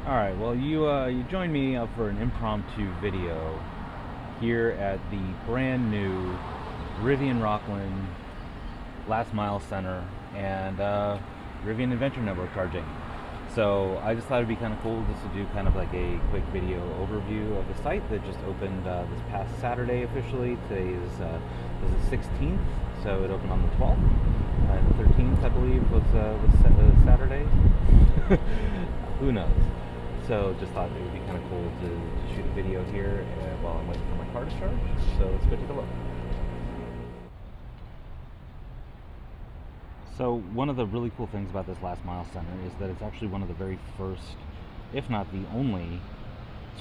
Alright, well you joined me up for an impromptu video here at the brand new Rivian Rocklin Last Mile Center and Rivian Adventure Network charging. So I just thought it'd be kind of cool just to do kind of like a quick video overview of the site that just opened this past Saturday officially. Today is the 16th, so it opened on the 12th. The 13th, I believe, was Saturday. Who knows? So just thought it would be kind of cool to shoot a video here while I'm waiting for my car to charge. So let's go take a look. So one of the really cool things about this Last Mile Center is that it's actually one of the very first, if not the only,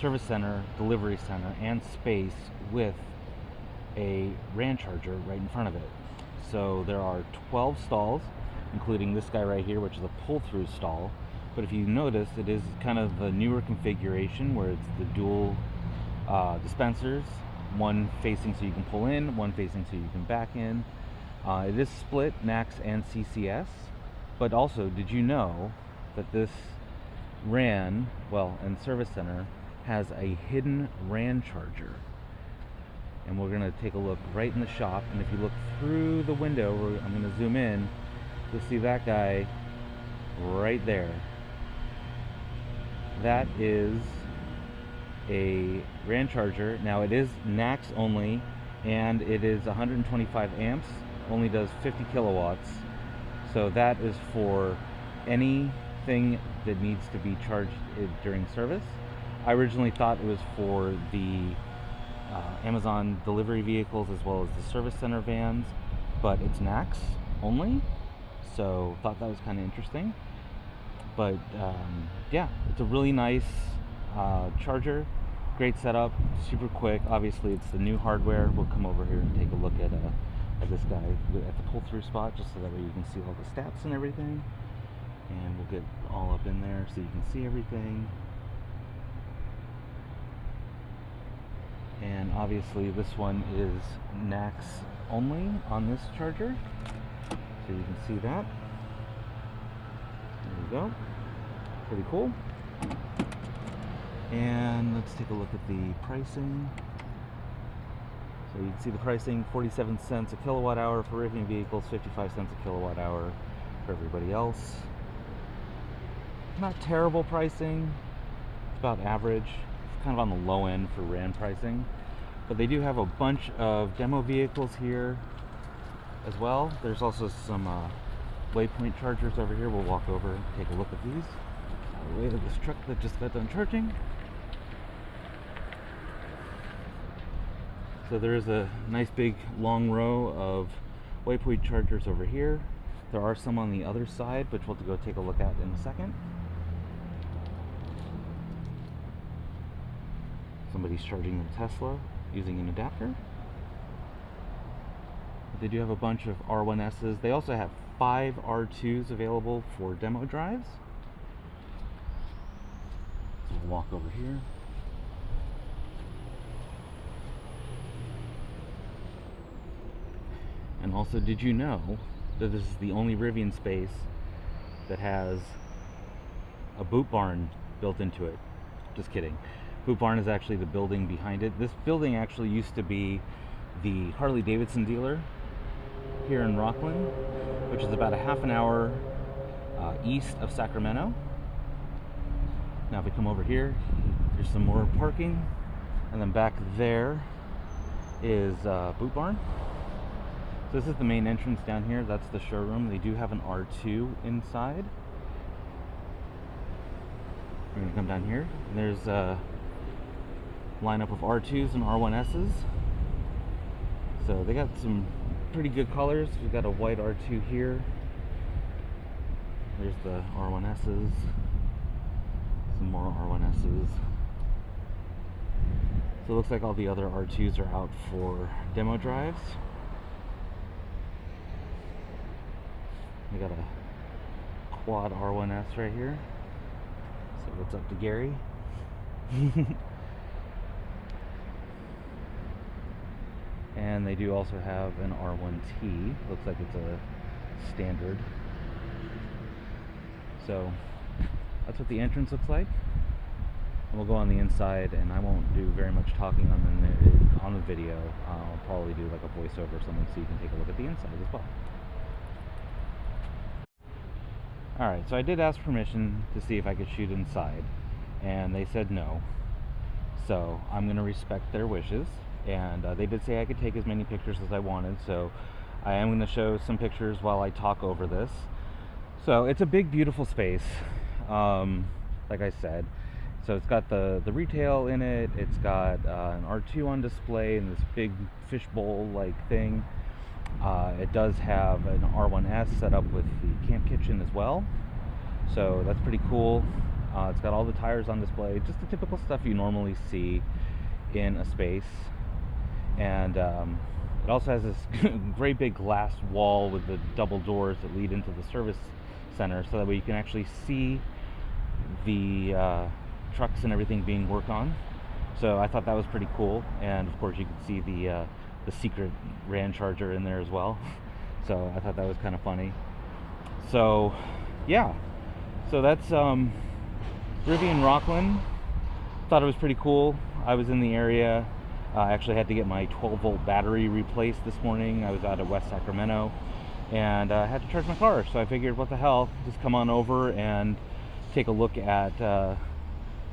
service center, delivery center, and space with a RAN charger right in front of it. So there are 12 stalls, including this guy right here, which is a pull-through stall. But if you notice, it is kind of the newer configuration where it's the dual dispensers, one facing so you can pull in, one facing so you can back in. It is split NACS and CCS, but also, did you know that this RAN, and service center, has a hidden RAN charger? And we're going to take a look right in the shop, and if you look through the window, I'm going to zoom in, you'll see that guy right there. That is a RAN charger. Now it is NACS only, and it is 125 amps, only does 50 kilowatts. So that is for anything that needs to be charged during service. I originally thought it was for the Amazon delivery vehicles as well as the service center vans, but it's NACS only, so thought that was kind of interesting. But yeah, it's a really nice charger, great setup, super quick. Obviously it's the new hardware. We'll come over here and take a look at this guy at the pull-through spot, just so that way you can see all the stats and everything, and we'll get all up in there so you can see everything. And obviously this one is NACS only on this charger, so you can see that. There we go. Pretty cool. And let's take a look at the pricing. So you can see the pricing, 47 cents a kilowatt hour for Rivian vehicles, 55 cents a kilowatt hour for everybody else. Not terrible pricing. It's about average. It's kind of on the low end for RAN pricing. But they do have a bunch of demo vehicles here as well. There's also some waypoint chargers over here. We'll walk over and take a look at these. Out of the way of this truck that just got done charging. So there is a nice big long row of waypoint chargers over here. There are some on the other side, which we'll have to go take a look at in a second. Somebody's charging their Tesla using an adapter. They do have a bunch of R1Ss. They also have 5 R2s available for demo drives. So we'll walk over here. And also, did you know that this is the only Rivian space that has a boot barn built into it? Just kidding. Boot barn is actually the building behind it. This building actually used to be the Harley Davidson dealer here in Rocklin, which is about a half an hour east of Sacramento. Now if we come over here, there's some more parking, and then back there is boot barn. So this is the main entrance down here. That's the showroom. They do have an R2 inside. We're gonna come down here, and there's a lineup of R2s and R1Ss. So they got some pretty good colors. We've got a white R2 here. There's the R1Ss. Some more R1Ss. So it looks like all the other R2s are out for demo drives. We got a quad R1S right here. So what's up to Gary? And they do also have an R1T. Looks like it's a standard. So that's what the entrance looks like. we'll go on the inside, and I won't do very much talking on the video. I'll probably do like a voiceover or something so you can take a look at the inside as well. Alright, so I did ask permission to see if I could shoot inside, and they said no. So I'm going to respect their wishes, and they did say I could take as many pictures as I wanted, so I am going to show some pictures while I talk over this. So it's a big, beautiful space, like I said. So it's got the retail in it, it's got an R2 on display and this big fishbowl like thing. It does have an R1S set up with the camp kitchen as well, so that's pretty cool. It's got all the tires on display, just the typical stuff you normally see in a space. And it also has this great big glass wall with the double doors that lead into the service center, so that way you can actually see the trucks and everything being worked on. So I thought that was pretty cool, and of course you could see the secret RAN charger in there as well. So I thought that was kind of funny. So yeah, so that's Rivian Rocklin. Thought it was pretty cool. I was in the area. I actually had to get my 12-volt battery replaced this morning. I was out of West Sacramento, and I had to charge my car. So I figured, what the hell, just come on over and take a look at a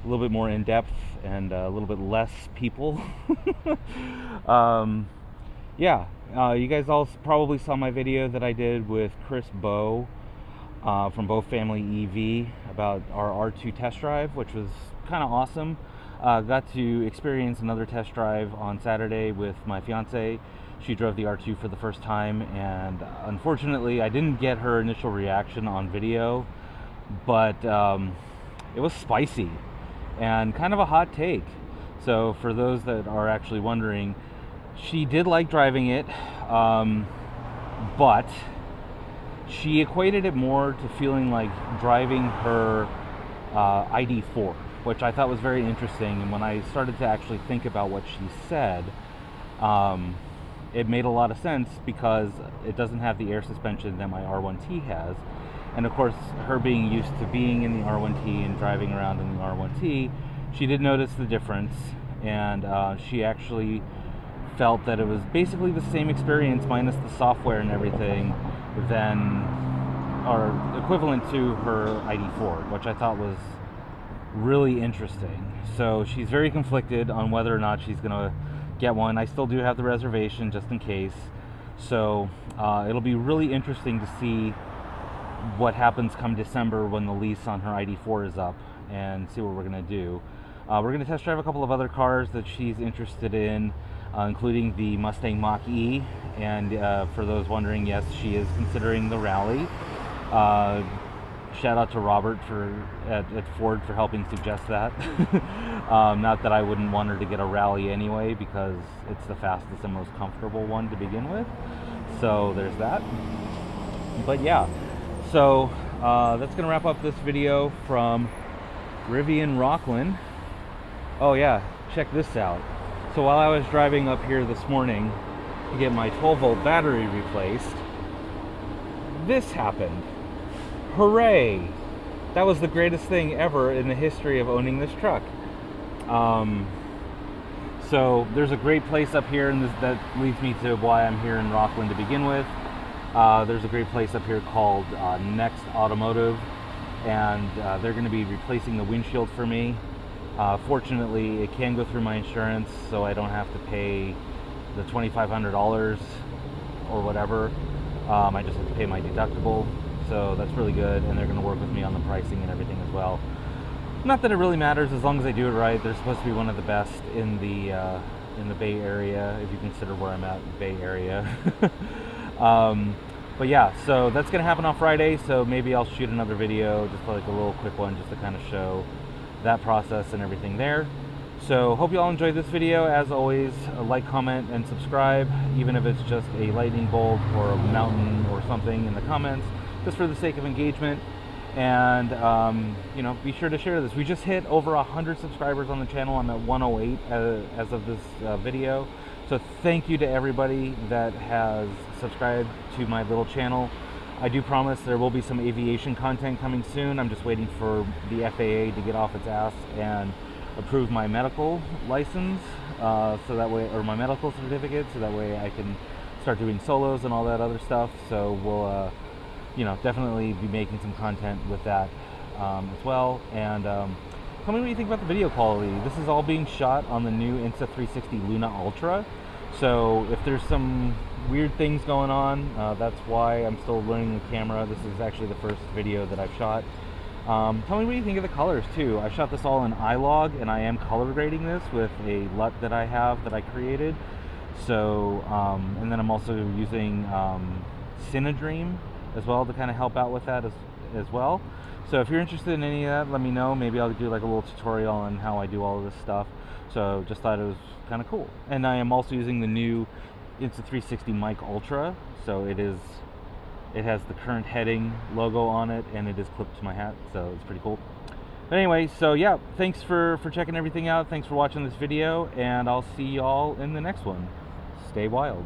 little bit more in depth and a little bit less people. Yeah, you guys all probably saw my video that I did with Chris Bowe from Bowe Family EV about our R2 test drive, which was kind of awesome. Got to experience another test drive on Saturday with my fiance. She drove the R2 for the first time, and unfortunately I didn't get her initial reaction on video, but it was spicy and kind of a hot take. So for those that are actually wondering, she did like driving it, but she equated it more to feeling like driving her ID4, which I thought was very interesting. And when I started to actually think about what she said, it made a lot of sense, because it doesn't have the air suspension that my R1T has. And of course, her being used to being in the R1T and driving around in the R1T, she did notice the difference, and she actually felt that it was basically the same experience minus the software and everything or equivalent to her ID4, which I thought was really interesting. So she's very conflicted on whether or not she's gonna get one. I still do have the reservation just in case. So it'll be really interesting to see what happens come December when the lease on her ID4 is up, and see what we're gonna do. We're gonna test drive a couple of other cars that she's interested in, including the Mustang Mach-E, and for those wondering, yes, she is considering the Rally. Shout out to Robert at Ford for helping suggest that. Not that I wouldn't want her to get a Rally anyway, because it's the fastest and most comfortable one to begin with. So there's that. But yeah, so that's gonna wrap up this video from Rivian Rocklin. Oh yeah, check this out. So while I was driving up here this morning to get my 12-volt battery replaced, this happened. Hooray! That was the greatest thing ever in the history of owning this truck. So there's a great place up here, and that leads me to why I'm here in Rocklin to begin with. There's a great place up here called NACS Automotive, and they're going to be replacing the windshield for me. Fortunately, it can go through my insurance, so I don't have to pay the $2,500 or whatever. I just have to pay my deductible, so that's really good, and they're going to work with me on the pricing and everything as well. Not that it really matters, as long as I do it right. They're supposed to be one of the best in the Bay Area, if you consider where I'm at, Bay Area. But yeah, so that's going to happen on Friday, so maybe I'll shoot another video, just like a little quick one, just to kind of show that process and everything there. So hope you all enjoyed this video. As always, like, comment, and subscribe, even if it's just a lightning bolt or a mountain or something in the comments, just for the sake of engagement. And you know, be sure to share this. We just hit over 100 subscribers on the channel. I'm at 108 as of this video. So thank you to everybody that has subscribed to my little channel. I do promise there will be some aviation content coming soon. I'm just waiting for the FAA to get off its ass and approve my medical license, so that way, or my medical certificate, so that way I can start doing solos and all that other stuff. So we'll, you know, definitely be making some content with that as well. And tell me what you think about the video quality. This is all being shot on the new Insta360 Luna Ultra. So if there's some weird things going on, that's why I'm still learning the camera. This is actually the first video that I've shot. Tell me what you think of the colors too. I shot this all in iLog, and I am color grading this with a LUT that I have that I created. So, and then I'm also using Cinedream as well to kind of help out with that as well. So if you're interested in any of that, let me know. Maybe I'll do like a little tutorial on how I do all of this stuff. So just thought it was kind of cool. And I am also using the new Insta360 Mic Ultra. So it has the current heading logo on it, and it is clipped to my hat, so it's pretty cool. But anyway, so yeah, thanks for checking everything out. Thanks for watching this video, and I'll see y'all in the next one. Stay wild.